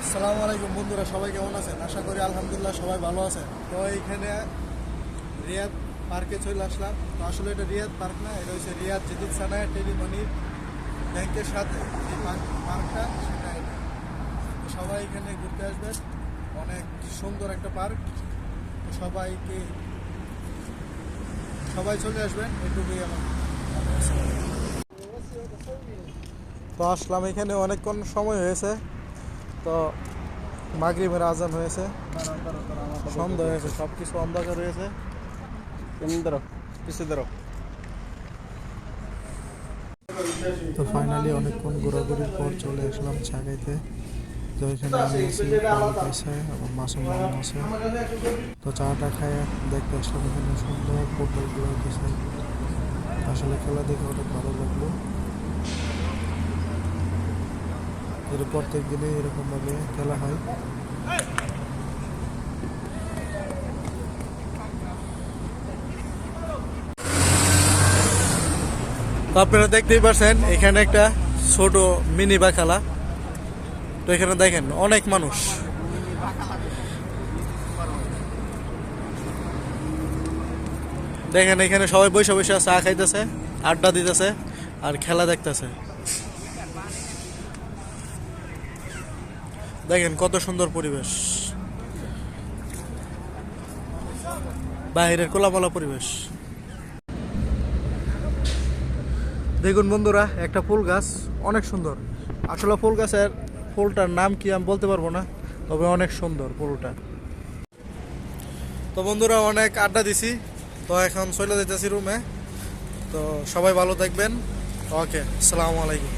আসসালামু আলাইকুম বন্ধুরা, সবাই কেমন আছেন? আশা করি আলহামদুলিল্লাহ সবাই ভালো আছেন। তো এইখানে রিয়াদ পার্কে চলে আসলাম। তো আসলে এটা রিয়াদ পার্ক না, এটা হচ্ছে রিয়াদ জিদিদ সানায়া টেলিমনি ব্যাংকের সাথে যে পার্কটা সেটা এটা। তো সবাই এখানে ঘুরতে আসবেন, অনেক সুন্দর একটা পার্ক। তো সবাই চলে আসবেন, এটুকুই আমার। তো আসলাম এখানে অনেকক্ষণ সময় হয়েছে। তো মাগরিবের আজান হয়েছে, সন্ধ্যা হয়েছে, সব কিছু অন্ধকার হয়েছে। তো ফাইনালি অনেকক্ষণ ঘোরাঘুরির পর চলে আসলাম চা খাইতে। তো এখানে আমি আছি, পানি খাইছে এবং মাসুম মামু আছে। তো চাটা খাই দেখতে আসলাম এখানে সুন্দর ফুটবলগুলো হইতেছে। আসলে খেলা দেখে অনেক ভালো লাগলো। এর প্রত্যেক দিনে এরকমভাবে খেলা হয়। তো আপনারা দেখতেই পাচ্ছেন এখানে একটা ছোট মিনি বা খেলা। তো এখানে দেখেন অনেক মানুষ। দেখেন এখানে সবাই বসে বসে চা খাইতেছে, আড্ডা দিতেছে আর খেলা দেখতেছে। দেখেন কত সুন্দর পরিবেশ, বাইরের খোলামেলা পরিবেশ। দেখুন বন্ধুরা, একটা ফুল গাছ অনেক সুন্দর। আসলে ফুল গাছের ফুলটার নাম কি আমি বলতে পারবো না, তবে অনেক সুন্দর ফুলটা। তো বন্ধুরা অনেক আড্ডা দিছি, তো এখন চলে যেতেছি রুমে। তো সবাই ভালো থাকবেন। ওকে, আসসালামু আলাইকুম।